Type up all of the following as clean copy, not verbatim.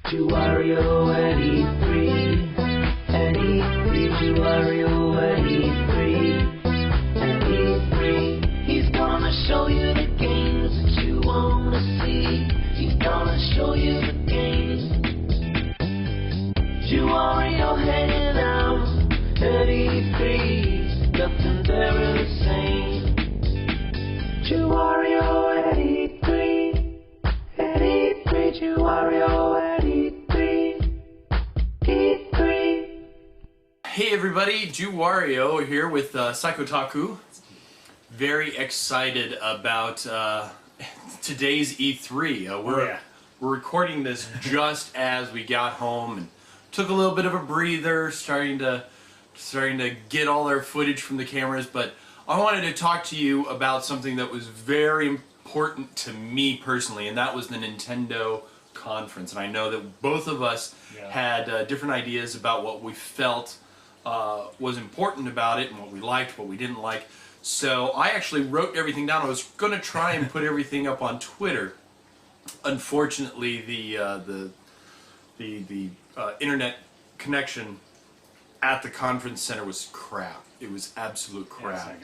JewWario and E3, and E3, JewWario and E3, and E3. He's gonna show you the games that you wanna see. He's gonna show you the games. JewWario hanging out at E3, nothing's ever the same. JewWario at E3, at E3, JewWario at E3, E3. Hey everybody, JewWario here with Psychotaku. Very excited about today's E3. We're recording this just as we got home and took a little bit of a breather, starting to get all our footage from the cameras, but I wanted to talk to you about something that was very important to me personally, and that was the Nintendo conference. And I know that both of us had different ideas about what we felt was important about it and what we liked, what we didn't like. So I actually wrote everything down. I was going to try and put everything up on Twitter. Unfortunately, the internet connection at the conference center was crap. It was absolute crap.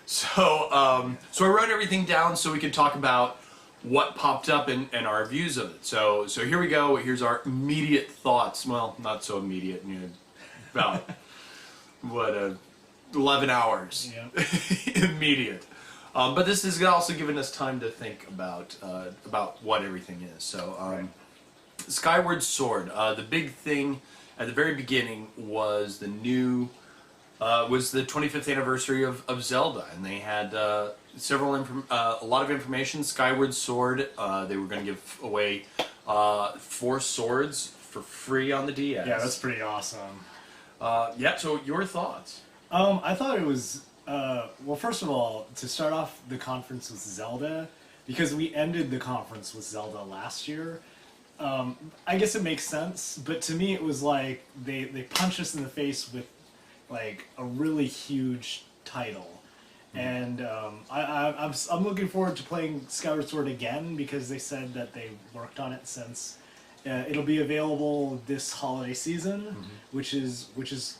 So I wrote everything down so we could talk about what popped up and our views of it. So here we go. Here's our immediate thoughts. Well, not so immediate. You know, about what 11 hours. Immediate. But this has also given us time to think about what everything is. So Skyward Sword. The big thing at the very beginning was the 25th anniversary of Zelda, and they had a lot of information. Skyward Sword, they were going to give away 4 swords for free on the DS. Yeah, that's pretty awesome. So your thoughts? I thought it was, well, first of all, to start off the conference with Zelda, because we ended the conference with Zelda last year, I guess it makes sense, but to me it was like they punched us in the face with like a really huge title, and I'm looking forward to playing Skyward Sword again because they said that they worked on it since it'll be available this holiday season, which is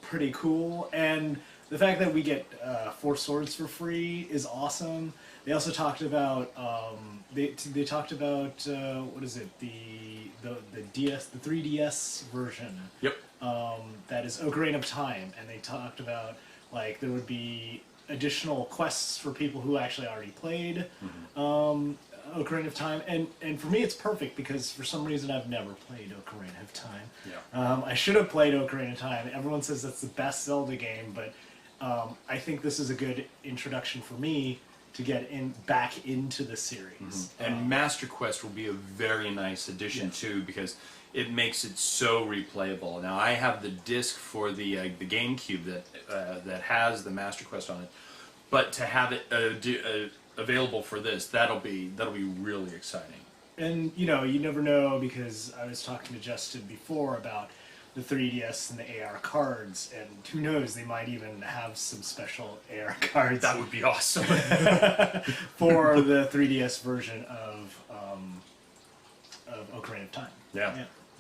pretty cool, and the fact that we get 4 swords for free is awesome. They also talked about they talked about what is it, the 3DS version. Yep. That is Ocarina of Time, and they talked about like there would be additional quests for people who actually already played Ocarina of Time, and for me it's perfect because for some reason I've never played Ocarina of Time. I should have played Ocarina of Time. Everyone says that's the best Zelda game, but I think this is a good introduction for me to get back into the series. And Master Quest will be a very nice addition too, because it makes it so replayable. Now I have the disc for the GameCube that has the Master Quest on it, but to have it available for this, that'll be really exciting. And you know, you never know, because I was talking to Justin before about the 3DS and the AR cards, and who knows, they might even have some special AR cards. That would be awesome. For the 3DS version of Ocarina of Time.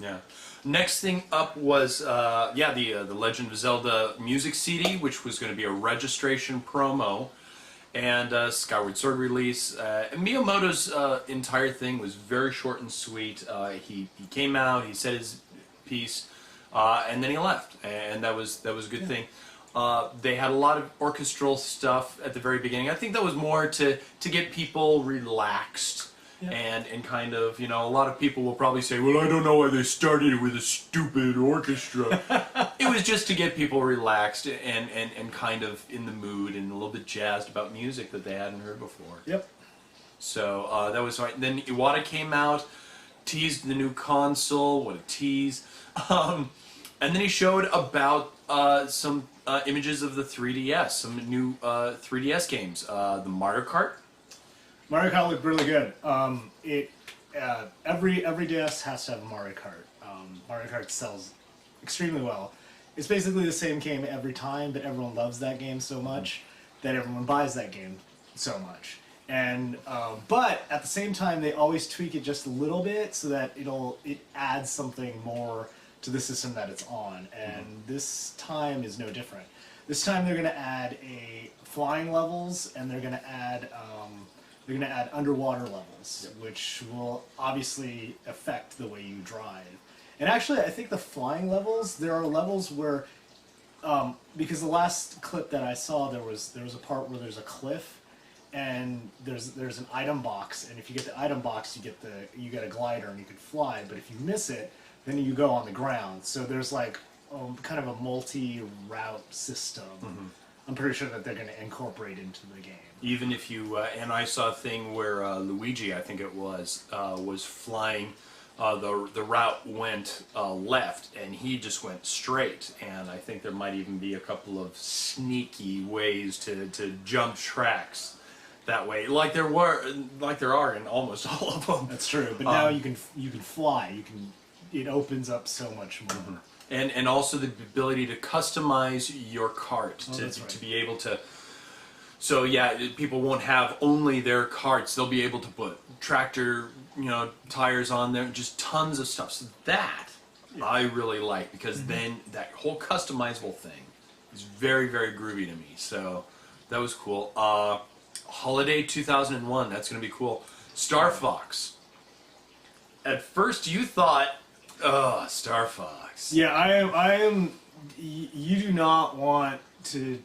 Yeah. Next thing up was the Legend of Zelda music CD, which was going to be a registration promo, and Skyward Sword release. Miyamoto's entire thing was very short and sweet. He came out, he said his piece, and then he left, and that was a good thing. They had a lot of orchestral stuff at the very beginning. I think that was more to get people relaxed. And kind of, you know, a lot of people will probably say, well, I don't know why they started with a stupid orchestra. It was just to get people relaxed and kind of in the mood and a little bit jazzed about music that they hadn't heard before. So that was right. Then Iwata came out, teased the new console. What a tease. And then he showed about some images of the 3DS, some new 3DS games. The Mario Kart. Mario Kart looked really good. Every DS has to have a Mario Kart. Mario Kart sells extremely well. It's basically the same game every time, but everyone loves that game so much that everyone buys that game so much. And but at the same time, they always tweak it just a little bit so that it adds something more to the system that it's on. And this time is no different. This time they're going to add flying levels, and they're going to add underwater levels, which will obviously affect the way you drive. And actually, I think the flying levels, there are levels where, because the last clip that I saw, there was a part where there's a cliff, and there's an item box, and if you get the item box, you get a glider and you can fly. But if you miss it, then you go on the ground. So there's like kind of a multi-route system. I'm pretty sure that they're going to incorporate into the game. Even if you and I saw a thing where Luigi, I think it was flying. The route went left, and he just went straight. And I think there might even be a couple of sneaky ways to jump tracks that way, like there are in almost all of them. That's true. But now you can fly. It opens up so much more. And also the ability to customize your cart to be able to. So yeah, people won't have only their carts. They'll be able to put tractor, tires on there, just tons of stuff. So that I really like, because then that whole customizable thing is very, very groovy to me. So that was cool. Holiday 2001, that's going to be cool. Star Fox. At first you thought, oh, Star Fox. Yeah, I am. You do not want to.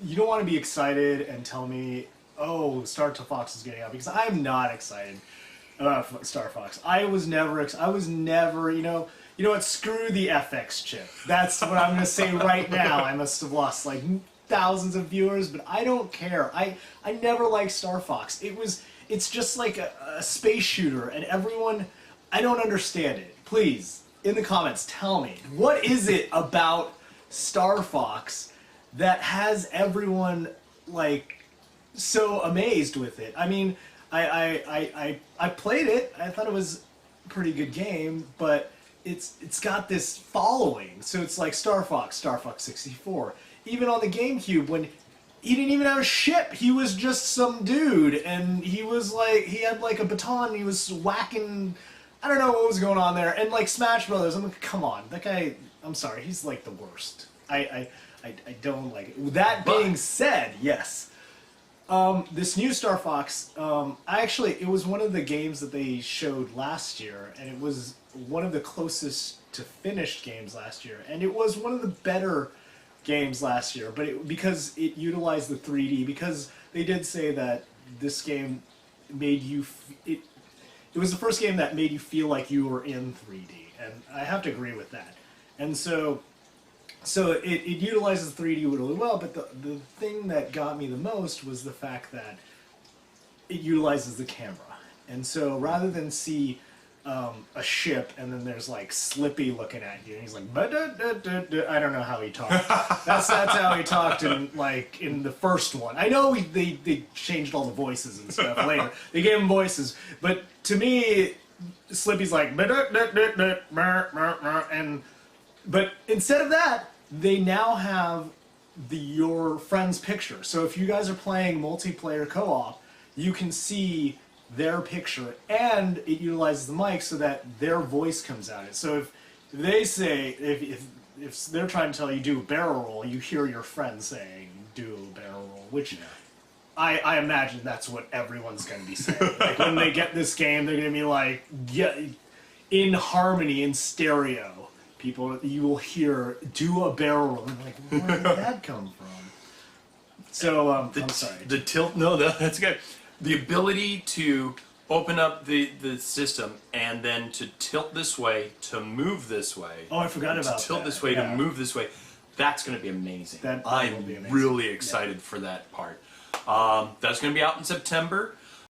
You don't want to be excited and tell me, oh, Star Fox is getting out, because I'm not excited about Star Fox. I was never. You know what? Screw the FX chip. That's what I'm going to say right now. I must have lost like thousands of viewers, but I don't care. I never liked Star Fox. It's just like a space shooter, and everyone. I don't understand it. Please, in the comments, tell me, what is it about Star Fox that has everyone like so amazed with it? I mean, I played it. I thought it was a pretty good game, but it's got this following. So it's like Star Fox 64. Even on the GameCube, when he didn't even have a ship, he was just some dude, and he had like a baton, and he was whacking. I don't know what was going on there. And like Smash Brothers, I'm like, come on, that guy. I'm sorry, he's like the worst. I don't like it. That being said, yes, this new Star Fox. It was one of the games that they showed last year, and it was one of the closest to finished games last year, and it was one of the better games last year. But because it utilized the 3D, because they did say that this game made you. It was the first game that made you feel like you were in 3D, and I have to agree with that. And so it utilizes 3D really well, but the thing that got me the most was the fact that it utilizes the camera. And so rather than see a ship and then there's like Slippy looking at you, and he's like, I don't know how he talked. That's how he talked in the first one. I know they changed all the voices and stuff later. They gave him voices, but to me, Slippy's like, but instead of that, they now have your friend's picture. So if you guys are playing multiplayer co-op, you can see their picture, and it utilizes the mic so that their voice comes out. So if they say, if they're trying to tell you do a barrel roll, you hear your friend saying do a barrel roll, which I imagine that's what everyone's going to be saying. Like when they get this game, they're going to be like, yeah, in harmony, in stereo. People, you will hear do a barrel roll. I'm like, where did that come from? So I'm sorry. The tilt. No, that's good. The ability to open up the system and then to tilt this way, to move this way. Oh, I forgot about that. To tilt this way, to move this way. That's going to be amazing. That I'm will be amazing. really excited for that part. That's going to be out in September.